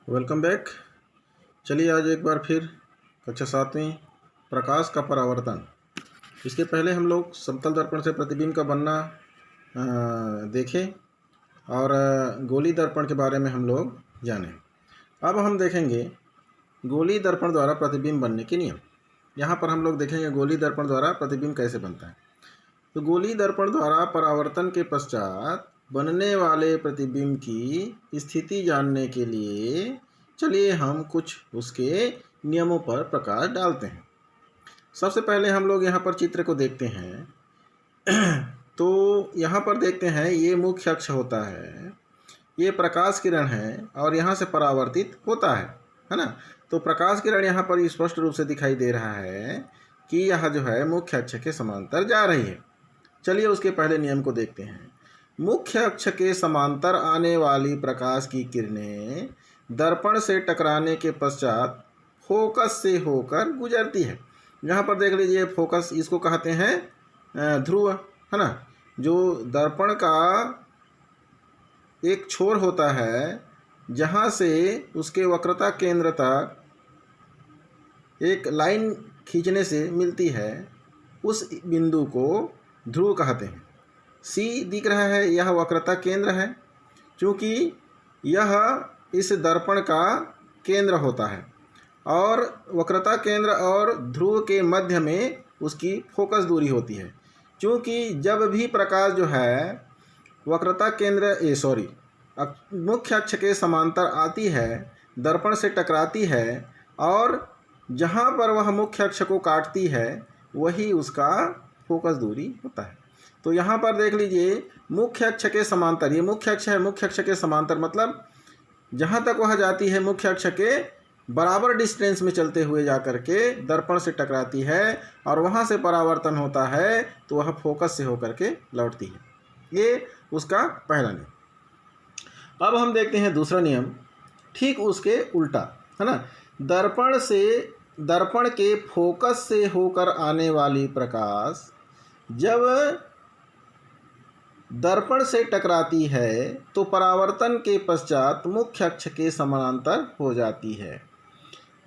Welcome back. चलिए आज एक बार फिर कक्षा 7वीं प्रकाश का परावर्तन। इसके पहले हम लोग समतल दर्पण से प्रतिबिंब का बनना देखें और गोली दर्पण के बारे में हम लोग जानें। अब हम देखेंगे गोली दर्पण द्वारा प्रतिबिंब बनने के नियम। यहाँ पर हम लोग देखेंगे गोली दर्पण द्वारा प्रतिबिंब कैसे बनता है। तो गोली दर्पण द्वारा परावर्तन के पश्चात बनने वाले प्रतिबिंब की स्थिति जानने के लिए चलिए हम कुछ उसके नियमों पर प्रकाश डालते हैं। सबसे पहले हम लोग यहाँ पर चित्र को देखते हैं तो यहाँ पर देखते हैं ये मुख्य अक्ष होता है, ये प्रकाश किरण है और यहाँ से परावर्तित होता है ना। तो प्रकाश किरण यहाँ पर स्पष्ट रूप से दिखाई दे रहा है कि यह जो है मुख्य अक्ष के समांतर जा रही है। चलिए उसके पहले नियम को देखते हैं। मुख्य अक्ष के समांतर आने वाली प्रकाश की किरणें दर्पण से टकराने के पश्चात फोकस से होकर गुजरती है। यहाँ पर देख लीजिए फोकस, इसको कहते हैं ध्रुव, है ना। जो दर्पण का एक छोर होता है जहाँ से उसके वक्रता केंद्र तक एक लाइन खींचने से मिलती है, उस बिंदु को ध्रुव कहते हैं। सी दिख रहा है, यह वक्रता केंद्र है, क्योंकि यह इस दर्पण का केंद्र होता है और वक्रता केंद्र और ध्रुव के मध्य में उसकी फोकस दूरी होती है। क्योंकि जब भी प्रकाश जो है वक्रता केंद्र मुख्य अक्ष के समांतर आती है, दर्पण से टकराती है और जहाँ पर वह मुख्य अक्ष को काटती है वही उसका फोकस दूरी होता है। तो यहाँ पर देख लीजिए मुख्य अक्ष के समांतर, ये मुख्य अक्ष है, मुख्य अक्ष के समांतर मतलब जहाँ तक वह जाती है मुख्य अक्ष के बराबर डिस्टेंस में चलते हुए जा कर के दर्पण से टकराती है और वहाँ से परावर्तन होता है, तो वह फोकस से होकर के लौटती है। ये उसका पहला नियम। अब हम देखते हैं दूसरा नियम, ठीक उसके उल्टा, है ना। दर्पण के फोकस से होकर आने वाली प्रकाश जब दर्पण से टकराती है तो परावर्तन के पश्चात मुख्य अक्ष के समानांतर हो जाती है।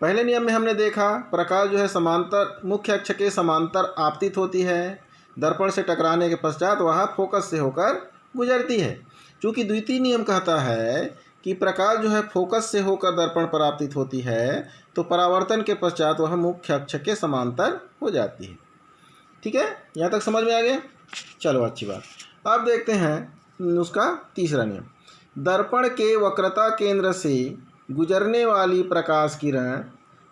पहले नियम में हमने देखा प्रकाश जो है समांतर मुख्य अक्ष के समांतर आपतित होती है, दर्पण से टकराने के पश्चात वह फोकस से होकर गुजरती है। चूँकि द्वितीय नियम कहता है कि प्रकाश जो है फोकस से होकर दर्पण पर आपतित होती है तो परावर्तन के पश्चात वह मुख्य अक्ष के समांतर हो जाती है। ठीक है, यहाँ तक समझ में आ गया। चलो अच्छी बात। अब देखते हैं उसका तीसरा नियम। दर्पण के वक्रता केंद्र से गुजरने वाली प्रकाश किरण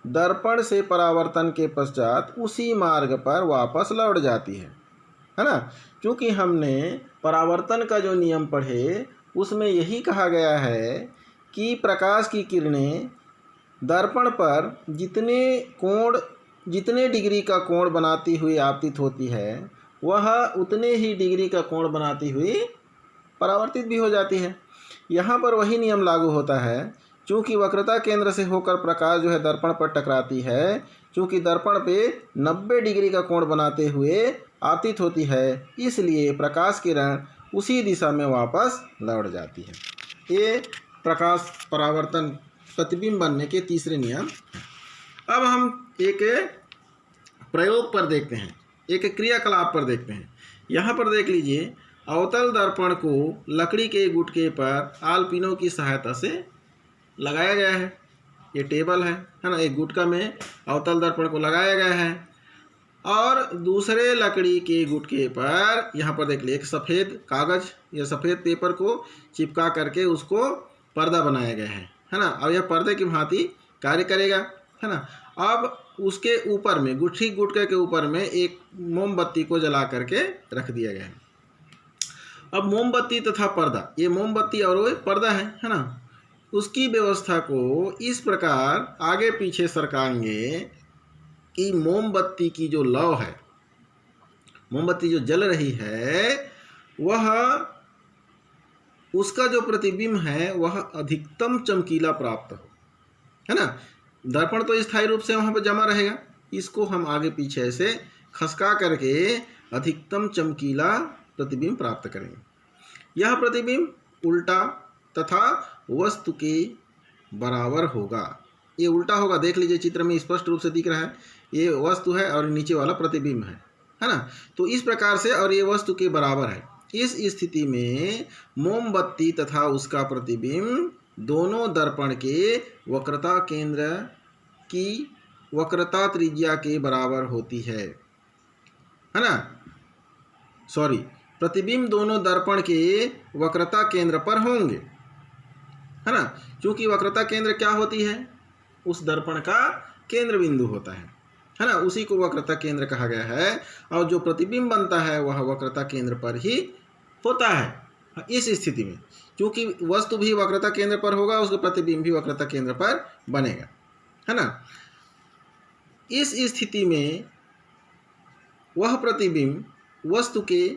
दर्पण से परावर्तन के पश्चात उसी मार्ग पर वापस लौट जाती है ना। क्योंकि हमने परावर्तन का जो नियम पढ़े उसमें यही कहा गया है कि प्रकाश की किरणें दर्पण पर जितने डिग्री का कोण बनाती हुई आपतित होती है वह उतने ही डिग्री का कोण बनाती हुई परावर्तित भी हो जाती है। यहाँ पर वही नियम लागू होता है। चूँकि वक्रता केंद्र से होकर प्रकाश जो है दर्पण पर टकराती है, चूँकि दर्पण पे 90 डिग्री का कोण बनाते हुए आपतित होती है, इसलिए प्रकाश किरण उसी दिशा में वापस लौट जाती है। ये प्रकाश परावर्तन प्रतिबिंब बनने के तीसरे नियम। अब हम एक प्रयोग पर देखते हैं, एक क्रियाकलाप पर देखते हैं। यहाँ पर देख लीजिए अवतल दर्पण को लकड़ी के गुटके पर आलपिनों की सहायता से लगाया गया है। ये टेबल है ना, एक गुटका में अवतल दर्पण को लगाया गया है और दूसरे लकड़ी के गुटके पर यहाँ पर देख लीजिए एक सफ़ेद कागज़ या सफ़ेद पेपर को चिपका करके उसको पर्दा बनाया गया है ना। और यह पर्दे की भांति कार्य करेगा, है ना। अब उसके ऊपर में गुटके के ऊपर में एक मोमबत्ती को जला करके रख दिया गया है। अब मोमबत्ती तथा पर्दा, ये मोमबत्ती और वो पर्दा है ना, उसकी व्यवस्था को इस प्रकार आगे पीछे सरकाएंगे कि मोमबत्ती की जो लौ है, मोमबत्ती जो जल रही है, वह उसका जो प्रतिबिंब है वह अधिकतम चमकीला प्राप्त हो, है ना। दर्पण तो स्थायी रूप से वहाँ पर जमा रहेगा, इसको हम आगे पीछे ऐसे खसका करके अधिकतम चमकीला प्रतिबिंब प्राप्त करेंगे। यह प्रतिबिंब उल्टा तथा वस्तु के बराबर होगा। ये उल्टा होगा, देख लीजिए चित्र में स्पष्ट रूप से दिख रहा है। ये वस्तु है और नीचे वाला प्रतिबिंब है ना। तो इस प्रकार से, और ये वस्तु के बराबर है। इस स्थिति में मोमबत्ती तथा उसका प्रतिबिंब दोनों दर्पण के वक्रता केंद्र की वक्रता त्रिज्या के बराबर होती है ना। सॉरी, प्रतिबिंब दोनों दर्पण के वक्रता केंद्र पर होंगे, है ना। क्योंकि वक्रता केंद्र क्या होती है? उस दर्पण का केंद्र बिंदु होता है ना। उसी को वक्रता केंद्र कहा गया है। और जो प्रतिबिंब बनता है वह वक्रता केंद्र पर ही होता है। इस स्थिति में क्योंकि वस्तु भी वक्रता केंद्र पर होगा, उसका प्रतिबिंब भी वक्रता केंद्र पर बनेगा, है ना। इस स्थिति में वह प्रतिबिंब वस्तु के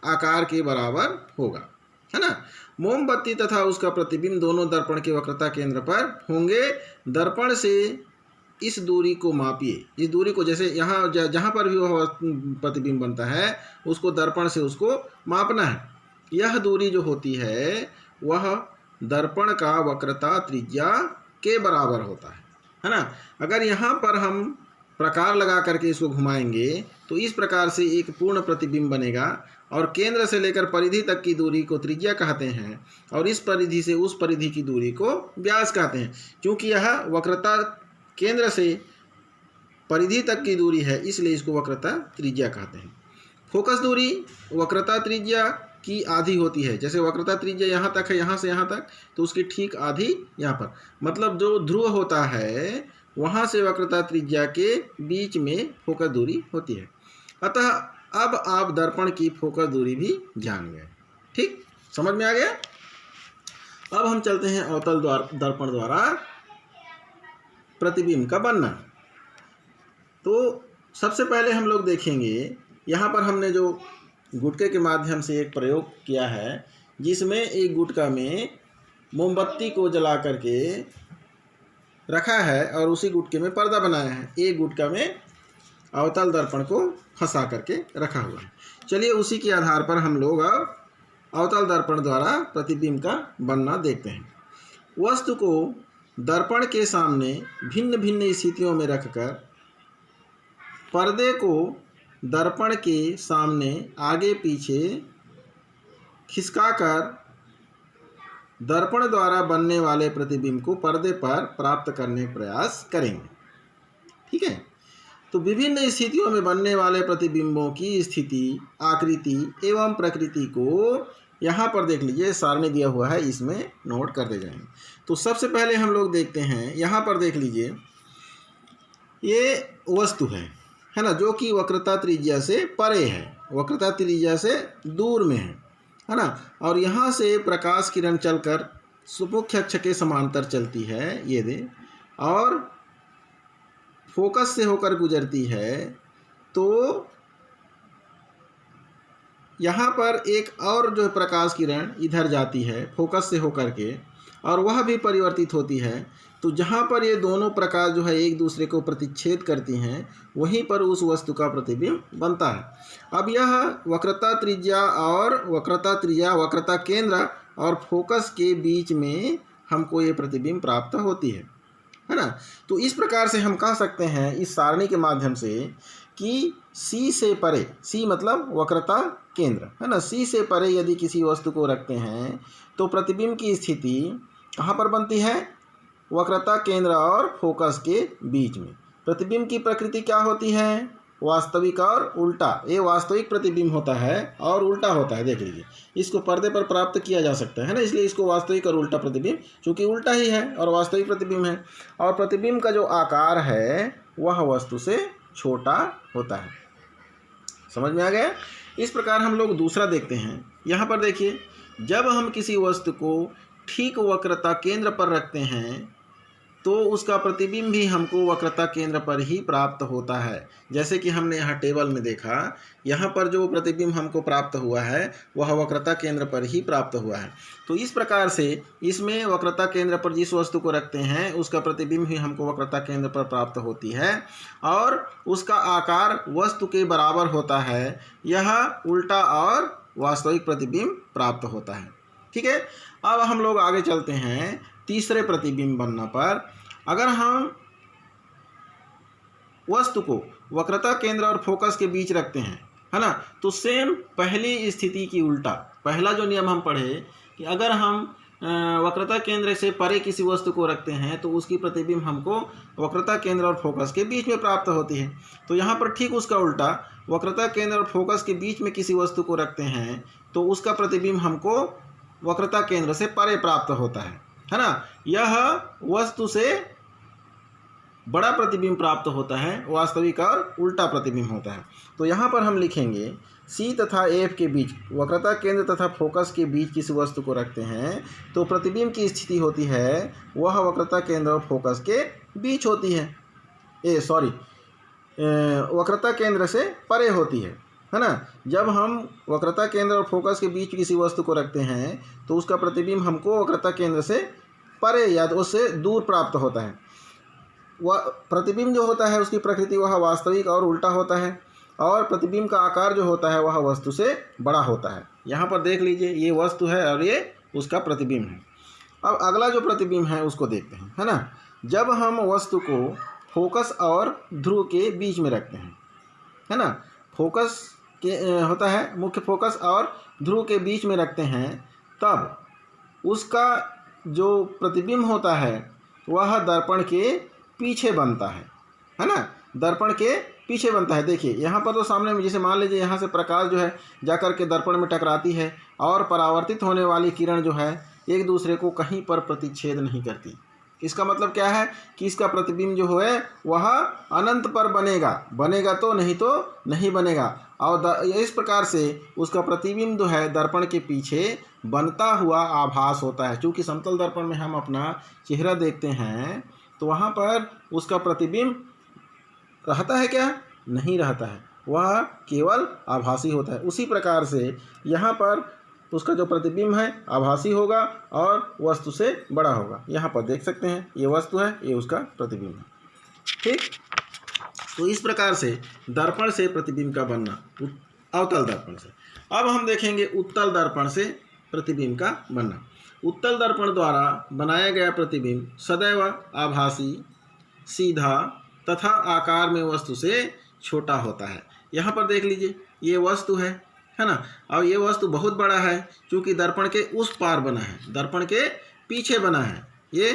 आकार के बराबर होगा, है ना। मोमबत्ती तथा उसका प्रतिबिंब दोनों दर्पण के वक्रता केंद्र पर होंगे। दर्पण से इस दूरी को मापिए। इस दूरी को, जैसे यहाँ जहाँ पर भी वह प्रतिबिंब बनता है उसको दर्पण से उसको मापना है। यह दूरी जो होती है वह दर्पण का वक्रता त्रिज्या के बराबर होता है ना। अगर यहाँ पर हम प्रकार लगा करके इसको घुमाएंगे तो इस प्रकार से एक पूर्ण प्रतिबिंब बनेगा। और केंद्र से लेकर परिधि तक की दूरी को त्रिज्या कहते हैं, और इस परिधि से उस परिधि की दूरी को व्यास कहते हैं। क्योंकि यह वक्रता केंद्र से परिधि तक की दूरी है, इसलिए इसको वक्रता त्रिज्या कहते हैं। फोकस दूरी वक्रता त्रिज्या की आधी होती है। जैसे वक्रता त्रिज्या यहाँ तक है, यहाँ से यहाँ तक, तो उसकी ठीक आधी यहाँ पर, मतलब जो ध्रुव होता है वहाँ से वक्रता त्रिज्या के बीच में फोकस दूरी होती है। अतः अब आप दर्पण की फोकस दूरी भी जान गए। ठीक, समझ में आ गया। अब हम चलते हैं अवतल दर्पण द्वारा प्रतिबिंब का बनना। तो सबसे पहले हम लोग देखेंगे, यहाँ पर हमने जो गुटके के माध्यम से एक प्रयोग किया है, जिसमें एक गुटका में मोमबत्ती को जला करके रखा है और उसी गुटके में पर्दा बनाया है। एक गुटका में अवतल दर्पण को फंसा करके रखा हुआ है। चलिए उसी के आधार पर हम लोग अब अवतल दर्पण द्वारा प्रतिबिंब का बनना देखते हैं। वस्तु को दर्पण के सामने भिन्न भिन्न स्थितियों में रखकर पर्दे को दर्पण के सामने आगे पीछे खिसकाकर दर्पण द्वारा बनने वाले प्रतिबिंब को पर्दे पर प्राप्त करने का प्रयास करेंगे। ठीक है। तो विभिन्न स्थितियों में बनने वाले प्रतिबिंबों की स्थिति, आकृति एवं प्रकृति को यहाँ पर देख लीजिए, सारणी दिया हुआ है, इसमें नोट कर दे जाएंगे। तो सबसे पहले हम लोग देखते हैं, यहाँ पर देख लीजिए, ये वस्तु है ना, जो कि वक्रता त्रिज्या से परे है, वक्रता त्रिज्या से दूर में है ना। और यहाँ से प्रकाश किरण चलकर मुख्य अक्ष के समांतर चलती है, ये दे, और फोकस से होकर गुजरती है। तो यहाँ पर एक और जो प्रकाश किरण इधर जाती है फोकस से होकर के, और वह भी परिवर्तित होती है। तो जहाँ पर ये दोनों प्रकाश जो है एक दूसरे को प्रतिच्छेद करती हैं, वहीं पर उस वस्तु का प्रतिबिंब बनता है। अब यह वक्रता त्रिज्या और वक्रता केंद्र और फोकस के बीच में हमको ये प्रतिबिंब प्राप्त होती है ना। तो इस प्रकार से हम कह सकते हैं इस सारणी के माध्यम से कि C से परे, C मतलब वक्रता केंद्र है ना, C से परे यदि किसी वस्तु को रखते हैं तो प्रतिबिंब की स्थिति कहाँ पर बनती है? वक्रता केंद्र और फोकस के बीच में। प्रतिबिंब की प्रकृति क्या होती है? वास्तविक और उल्टा। ये वास्तविक प्रतिबिंब होता है और उल्टा होता है। देख लीजिए, इसको पर्दे पर प्राप्त किया जा सकता है ना, इसलिए इसको वास्तविक और उल्टा प्रतिबिंब, चूँकि उल्टा ही है और वास्तविक प्रतिबिंब है। और प्रतिबिंब का जो आकार है वह वस्तु से छोटा होता है। समझ में आ गया? इस प्रकार हम लोग दूसरा देखते हैं। यहाँ पर देखिए, जब हम किसी वस्तु को ठीक वक्रता केंद्र पर रखते हैं तो उसका प्रतिबिंब भी हमको वक्रता केंद्र पर ही प्राप्त होता है। जैसे कि हमने यहाँ टेबल में देखा, यहाँ पर जो प्रतिबिंब हमको प्राप्त हुआ है वह वक्रता केंद्र पर ही प्राप्त हुआ है। तो इस प्रकार से इसमें वक्रता केंद्र पर जिस वस्तु को रखते हैं उसका प्रतिबिंब ही हमको वक्रता केंद्र पर प्राप्त होती है और उसका आकार वस्तु के बराबर होता है। यह उल्टा और वास्तविक प्रतिबिंब प्राप्त होता है। ठीक है। अब हम लोग आगे चलते हैं। तीसरे प्रतिबिंब बनने पर अगर हम वस्तु को वक्रता केंद्र और फोकस के बीच रखते हैं, है ना, तो सेम पहली स्थिति की उल्टा, पहला जो नियम हम पढ़े कि अगर हम वक्रता केंद्र से परे किसी वस्तु को रखते हैं तो उसकी प्रतिबिंब हमको वक्रता केंद्र और फोकस के बीच में प्राप्त होती है। तो यहाँ पर ठीक उसका उल्टा, वक्रता केंद्र और फोकस के बीच में किसी वस्तु को रखते हैं तो उसका प्रतिबिंब हमको वक्रता केंद्र से परे प्राप्त होता है ना। यह वस्तु से बड़ा प्रतिबिंब प्राप्त होता है, वास्तविक और उल्टा प्रतिबिंब होता है। तो यहाँ पर हम लिखेंगे C तथा F के बीच, वक्रता केंद्र तथा फोकस के बीच किसी वस्तु को रखते हैं तो प्रतिबिंब की स्थिति होती है वह वक्रता केंद्र और फोकस के बीच होती है, वक्रता केंद्र से परे होती है ना। जब हम वक्रता केंद्र और फोकस के बीच किसी वस्तु को रखते हैं तो उसका प्रतिबिंब हमको वक्रता केंद्र से परे या तो उससे दूर प्राप्त होता है। वह प्रतिबिंब जो होता है उसकी प्रकृति वह वास्तविक और उल्टा होता है, और प्रतिबिंब का आकार जो होता है वह वस्तु से बड़ा होता है। यहाँ पर देख लीजिए, ये वस्तु है और ये उसका प्रतिबिंब है। अब अगला जो प्रतिबिंब है उसको देखते हैं, है ना। जब हम वस्तु को फोकस और ध्रुव के बीच में रखते हैं, है ना, फोकस के होता है मुख्य फोकस और ध्रुव के बीच में रखते हैं, तब उसका जो प्रतिबिंब होता है वह दर्पण के पीछे बनता है ना, दर्पण के पीछे बनता है। देखिए यहाँ पर तो सामने में, जैसे मान लीजिए यहाँ से प्रकाश जो है जाकर के दर्पण में टकराती है और परावर्तित होने वाली किरण जो है एक दूसरे को कहीं पर प्रतिच्छेद नहीं करती। इसका मतलब क्या है कि इसका प्रतिबिंब जो है वह अनंत पर बनेगा तो नहीं बनेगा, और इस प्रकार से उसका प्रतिबिंब जो है दर्पण के पीछे बनता हुआ आभास होता है। क्योंकि समतल दर्पण में हम अपना चेहरा देखते हैं तो वहाँ पर उसका प्रतिबिंब रहता है क्या? नहीं रहता है, वह केवल आभासी होता है। उसी प्रकार से यहाँ पर उसका जो प्रतिबिंब है आभासी होगा और वस्तु से बड़ा होगा। यहाँ पर देख सकते हैं ये वस्तु है, ये उसका प्रतिबिंब है। ठीक, तो इस प्रकार से दर्पण से प्रतिबिंब का बनना, अवतल दर्पण से। अब हम देखेंगे उत्तल दर्पण से प्रतिबिंब का बनना। उत्तल दर्पण द्वारा बनाया गया प्रतिबिंब सदैव आभासी, सीधा तथा आकार में वस्तु से छोटा होता है। यहाँ पर देख लीजिए ये वस्तु है ना, और ये वस्तु बहुत बड़ा है क्योंकि दर्पण के उस पार बना है, दर्पण के पीछे बना है। ये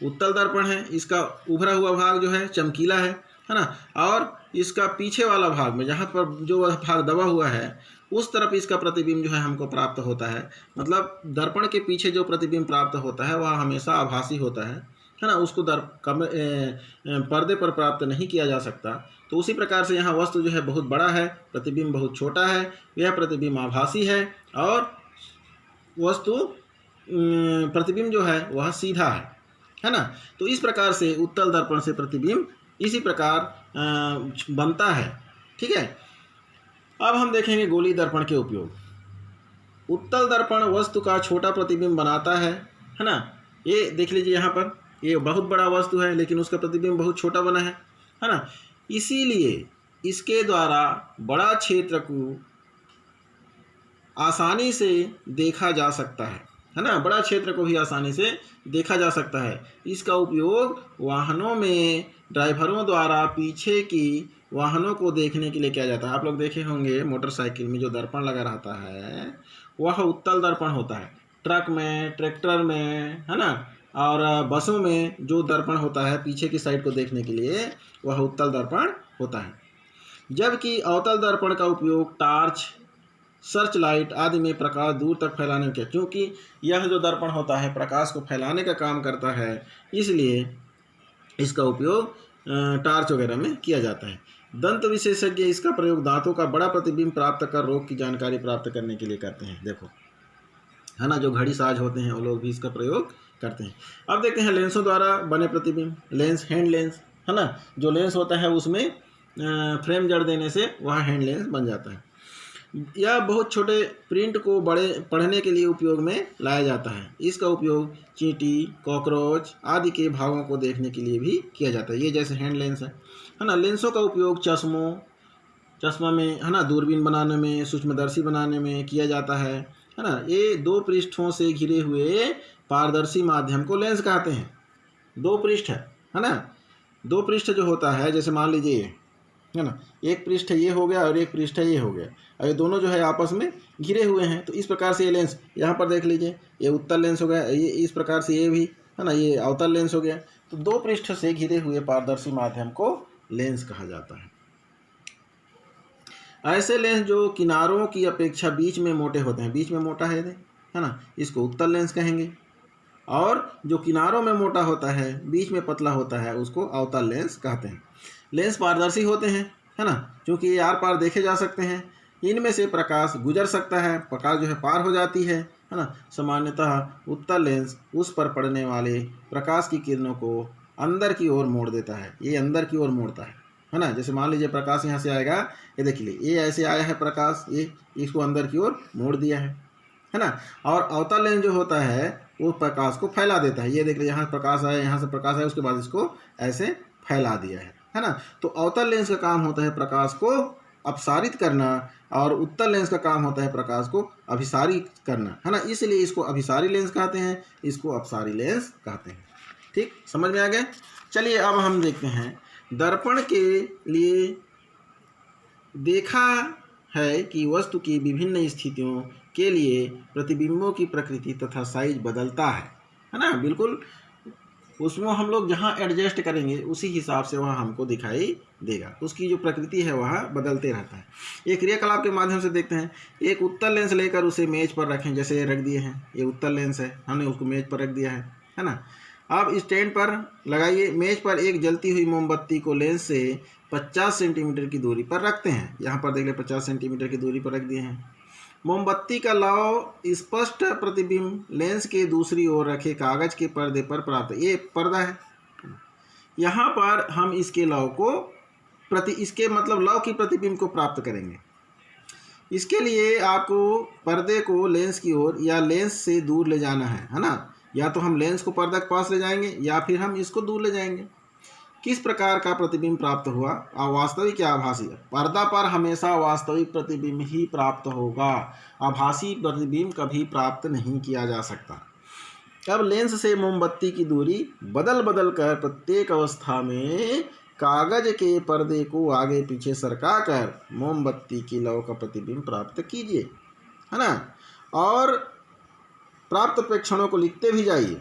उत्तल दर्पण है, इसका उभरा हुआ भाग जो है चमकीला है ना, और इसका पीछे वाला भाग में जहाँ पर जो भाग दबा हुआ है उस तरफ इसका प्रतिबिंब जो है हमको प्राप्त होता है। मतलब दर्पण के पीछे जो प्रतिबिंब प्राप्त होता है वह हमेशा आभासी होता है ना, उसको पर्दे पर प्राप्त नहीं किया जा सकता। तो उसी प्रकार से यहाँ वस्तु जो है बहुत बड़ा है, प्रतिबिंब बहुत छोटा है, यह प्रतिबिंब आभासी है और वस्तु प्रतिबिंब जो है वह सीधा है ना। तो इस प्रकार से उत्तल दर्पण से प्रतिबिंब इसी प्रकार बनता है। ठीक है, अब हम देखेंगे गोलीय दर्पण के उपयोग। उत्तल दर्पण वस्तु का छोटा प्रतिबिंब बनाता है ना। ये देख लीजिए यहाँ पर ये बहुत बड़ा वस्तु है लेकिन उसका प्रतिबिंब बहुत छोटा बना है ना। इसीलिए इसके द्वारा बड़ा क्षेत्र को आसानी से देखा जा सकता है ना, बड़ा क्षेत्र को भी आसानी से देखा जा सकता है। इसका उपयोग वाहनों में ड्राइवरों द्वारा पीछे की वाहनों को देखने के लिए किया जाता है। आप लोग देखे होंगे मोटरसाइकिल में जो दर्पण लगा रहता है वह उत्तल दर्पण होता है। ट्रक में, ट्रैक्टर में, है ना, और बसों में जो दर्पण होता है पीछे की साइड को देखने के लिए वह उत्तल दर्पण होता है। जबकि अवतल दर्पण का उपयोग टार्च, सर्च लाइट आदि में प्रकाश दूर तक फैलाने के, क्योंकि यह जो दर्पण होता है प्रकाश को फैलाने का काम करता है, इसलिए इसका उपयोग टार्च वगैरह में किया जाता है। दंत विशेषज्ञ इसका प्रयोग दांतों का बड़ा प्रतिबिंब प्राप्त कर रोग की जानकारी प्राप्त करने के लिए करते हैं। देखो है ना, जो घड़ी साज होते हैं वो लोग भी इसका प्रयोग करते हैं। अब देखते हैं लेंसों द्वारा बने प्रतिबिंब। लेंस, हैंड लेंस है ना, जो लेंस होता है उसमें फ्रेम जड़ देने से वह हैंड लेंस बन जाता है। यह बहुत छोटे प्रिंट को बड़े पढ़ने के लिए उपयोग में लाया जाता है। इसका उपयोग चींटी, कॉकरोच आदि के भागों को देखने के लिए भी किया जाता है। ये जैसे हैंड लेंस है ना। लेंसों का उपयोग चश्मा में है ना, दूरबीन बनाने में, सूक्ष्मदर्शी बनाने में किया जाता है। है ना। ये दो पृष्ठों से घिरे हुए पारदर्शी माध्यम को लेंस कहते हैं। दो पृष्ठ है ना, दो पृष्ठ जो होता है, जैसे मान लीजिए है ना, एक पृष्ठ ये हो गया और एक पृष्ठ ये हो गया, और ये दोनों जो है आपस में घिरे हुए हैं। तो इस प्रकार से ये लेंस यहाँ पर देख लीजिए, ये उत्तल लेंस हो गया, ये इस प्रकार से ये भी है ना, ये अवतल लेंस हो गया। तो दो पृष्ठ से घिरे हुए पारदर्शी माध्यम को लेंस कहा जाता है। ऐसे लेंस जो किनारों की अपेक्षा बीच में मोटे होते हैं, बीच में मोटा है ना, इसको उत्तल लेंस कहेंगे। और जो किनारों में मोटा होता है, बीच में पतला होता है, उसको अवतल लेंस कहते हैं। लेंस पारदर्शी होते हैं, है ना, क्योंकि ये आर पार देखे जा सकते हैं। इनमें से प्रकाश गुजर सकता है, प्रकाश जो है पार हो जाती है ना। सामान्यतः उत्तल लेंस उस पर पड़ने वाले प्रकाश की किरणों को अंदर की ओर मोड़ देता है। ये अंदर की ओर मोड़ता है ना। जैसे मान लीजिए प्रकाश यहाँ से आएगा, ये देखिए ये ऐसे आया है प्रकाश, ये इसको अंदर की ओर मोड़ दिया है ना। और अवतल लेंस जो होता है वो प्रकाश को फैला देता है। ये देख लीजिए, यहाँ प्रकाश आया, यहाँ से प्रकाश आया, उसके बाद इसको ऐसे फैला दिया है ना। तो अवतल लेंस का काम होता है प्रकाश को अपसारित करना, और उत्तल लेंस का काम होता है प्रकाश को अभिसारित करना, है ना। इसलिए इसको अभिसारी लेंस कहते हैं, इसको अपसारी लेंस कहते हैं। ठीक, समझ में आ गया। चलिए अब हम देखते हैं, दर्पण के लिए देखा है कि वस्तु की विभिन्न स्थितियों के लिए प्रतिबिंबों की प्रकृति तथा साइज बदलता है ना। बिल्कुल, उसमें हम लोग जहाँ एडजस्ट करेंगे उसी हिसाब से वह हमको दिखाई देगा। उसकी जो प्रकृति है वह बदलते रहता है। एक क्रियाकलाप के माध्यम से देखते हैं। एक उत्तल लेंस लेकर उसे मेज पर रखें, जैसे रख दिए हैं, ये उत्तल लेंस है, हमने उसको मेज पर रख दिया है ना। अब स्टैंड पर लगाइए। मेज पर एक जलती हुई मोमबत्ती को लेंस से 50 सेंटीमीटर की दूरी पर रखते हैं। यहाँ पर देख ले 50 सेंटीमीटर की दूरी पर रख दिए हैं। मोमबत्ती का लौ स्पष्ट प्रतिबिंब लेंस के दूसरी ओर रखे कागज के पर्दे पर प्राप्त, ये पर्दा है, यहाँ पर हम इसके लौ को इसके मतलब लौ की प्रतिबिंब को प्राप्त करेंगे। इसके लिए आपको पर्दे को लेंस की ओर या लेंस से दूर ले जाना है ना। या तो हम लेंस को पर्दा के पास ले जाएंगे या फिर हम इसको दूर ले जाएंगे। किस प्रकार का प्रतिबिंब प्राप्त हुआ? अवास्तविक या आभासी? पर्दा पर हमेशा वास्तविक प्रतिबिंब ही प्राप्त होगा, आभासी प्रतिबिंब कभी प्राप्त नहीं किया जा सकता। अब लेंस से मोमबत्ती की दूरी बदल बदल कर प्रत्येक अवस्था में कागज के पर्दे को आगे पीछे सरका कर मोमबत्ती की लौ का प्रतिबिंब प्राप्त कीजिए, है ना। और प्राप्त प्रेक्षणों को लिखते भी जाइए,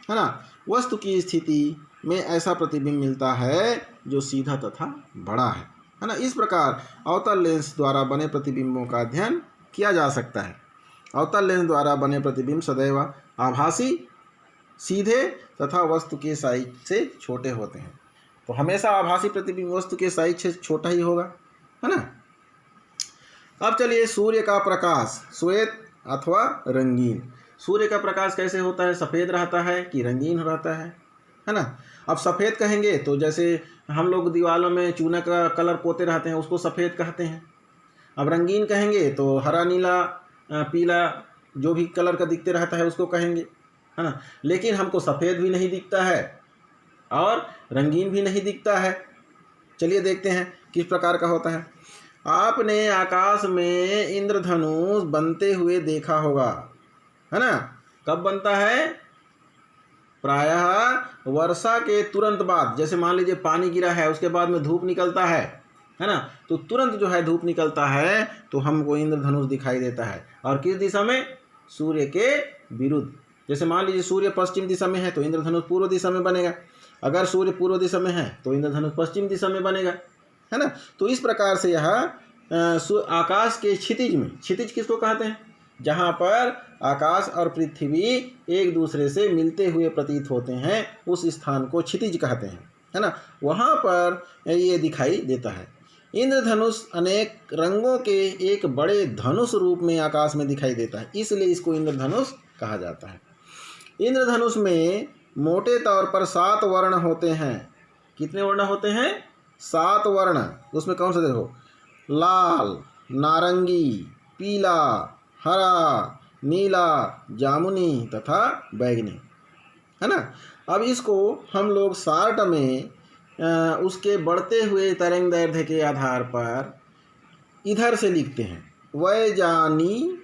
है ना। वस्तु की स्थिति में ऐसा प्रतिबिंब मिलता है जो सीधा तथा बड़ा है ना। इस प्रकार अवतल लेंस द्वारा बने प्रतिबिंबों का अध्ययन किया जा सकता है। अवतल लेंस द्वारा बने प्रतिबिंब सदैव आभासी, सीधे तथा वस्तु के साइज से छोटे होते हैं। तो हमेशा आभासी प्रतिबिंब वस्तु के साइज से छोटा ही होगा, है ना। अब चलिए, सूर्य का प्रकाश श्वेत अथवा रंगीन। सूर्य का प्रकाश कैसे होता है? सफ़ेद रहता है कि रंगीन रहता है ना। अब सफ़ेद कहेंगे तो जैसे हम लोग दीवारों में चूना का कलर पोते रहते हैं, उसको सफ़ेद कहते हैं। अब रंगीन कहेंगे तो हरा, नीला, पीला जो भी कलर का दिखते रहता है उसको कहेंगे, है ना। लेकिन हमको सफ़ेद भी नहीं दिखता है और रंगीन भी नहीं दिखता है। चलिए देखते हैं किस प्रकार का होता है। आपने आकाश में इंद्रधनुष बनते हुए देखा होगा, है ना। कब बनता है? प्रायः वर्षा के तुरंत बाद। जैसे मान लीजिए पानी गिरा है, उसके बाद में धूप निकलता है ना। तो तुरंत जो है धूप निकलता है तो हमको इंद्रधनुष दिखाई देता है। और किस दिशा में? सूर्य के विरुद्ध। जैसे मान लीजिए सूर्य पश्चिम दिशा में है तो इंद्रधनुष पूर्व दिशा में बनेगा। अगर सूर्य पूर्व दिशा में है तो इंद्रधनुष पश्चिम दिशा में बनेगा, है ना। तो इस प्रकार से यह आकाश के क्षितिज में, क्षितिज किसको कहते हैं? जहाँ पर आकाश और पृथ्वी एक दूसरे से मिलते हुए प्रतीत होते हैं, उस स्थान को क्षितिज कहते हैं, है ना। वहाँ पर ये दिखाई देता है। इंद्रधनुष अनेक रंगों के एक बड़े धनुष रूप में आकाश में दिखाई देता है, इसलिए इसको इंद्रधनुष कहा जाता है। इंद्रधनुष में मोटे तौर पर 7 वर्ण होते हैं। कितने वर्ण होते हैं? 7 वर्ण। उसमें कौन सा देखो? लाल, नारंगी, पीला, हरा, नीला, जामुनी तथा बैगनी, है ना। अब इसको हम लोग शार्ट में उसके बढ़ते हुए तरंग दैर्ध्य के आधार पर इधर से लिखते हैं। वैजानी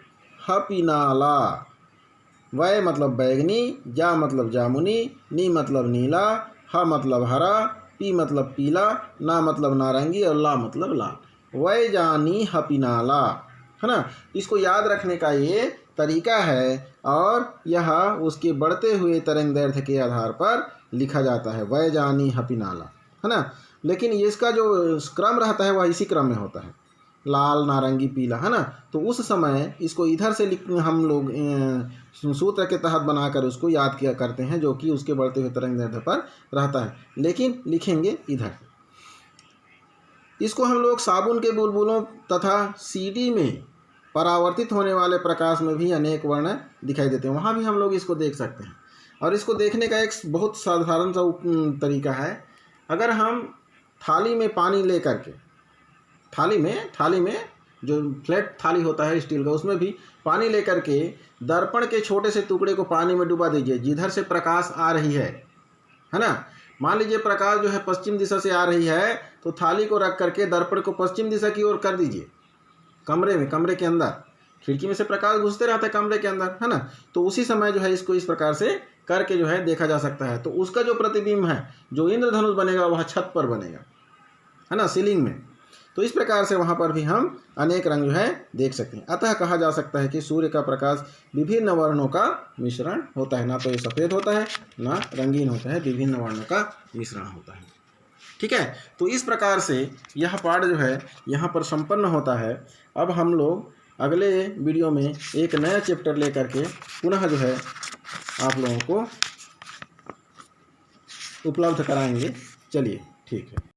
हपिनाला। वय मतलब बैगनी, जा मतलब जामुनी, नी मतलब नीला, ह मतलब हरा, पी मतलब पीला, ना मतलब नारंगी और ला मतलब लाल। वैजानी हपिनाला, है ना। इसको याद रखने का ये तरीका है और यह उसके बढ़ते हुए तरंग दैर्ध्य के आधार पर लिखा जाता है, वैजानी हपिनाला, है ना। लेकिन इसका जो क्रम रहता है वह इसी क्रम में होता है, लाल नारंगी पीला, है ना। तो उस समय इसको इधर से हम लोग सूत्र के तहत बनाकर उसको याद किया करते हैं, जो कि उसके बढ़ते हुए तरंग दैर्ध्य पर रहता है, लेकिन लिखेंगे इधर। इसको हम लोग साबुन के बुलबुलों तथा सीडी में परावर्तित होने वाले प्रकाश में भी अनेक वर्ण दिखाई देते हैं, वहाँ भी हम लोग इसको देख सकते हैं। और इसको देखने का एक बहुत साधारण सा तरीका है। अगर हम थाली में पानी ले करके, थाली में जो फ्लैट थाली होता है स्टील का, उसमें भी पानी लेकर के दर्पण के छोटे से टुकड़े को पानी में डुबा दीजिए, जिधर से प्रकाश आ रही है ना। मान लीजिए प्रकाश जो है पश्चिम दिशा से आ रही है, तो थाली को रख करके दर्पण को पश्चिम दिशा की ओर कर दीजिए, कमरे के अंदर। खिड़की में से प्रकाश घुसते रहता है कमरे के अंदर, है ना। तो उसी समय जो है इसको इस प्रकार से करके जो है देखा जा सकता है। तो उसका जो प्रतिबिंब है, जो इंद्रधनुष बनेगा, वह छत पर बनेगा, है ना, सीलिंग में। तो इस प्रकार से वहाँ पर भी हम अनेक रंग जो है देख सकते हैं। अतः कहा जा सकता है कि सूर्य का प्रकाश विभिन्न वर्णों का मिश्रण होता है, ना तो ये सफ़ेद होता है ना रंगीन होता है, विभिन्न वर्णों का मिश्रण होता है। ठीक है, तो इस प्रकार से यह पाठ जो है यहाँ पर संपन्न होता है। अब हम लोग अगले वीडियो में एक नया चैप्टर लेकर के पुनः जो है आप लोगों को उपलब्ध कराएंगे। चलिए, ठीक है।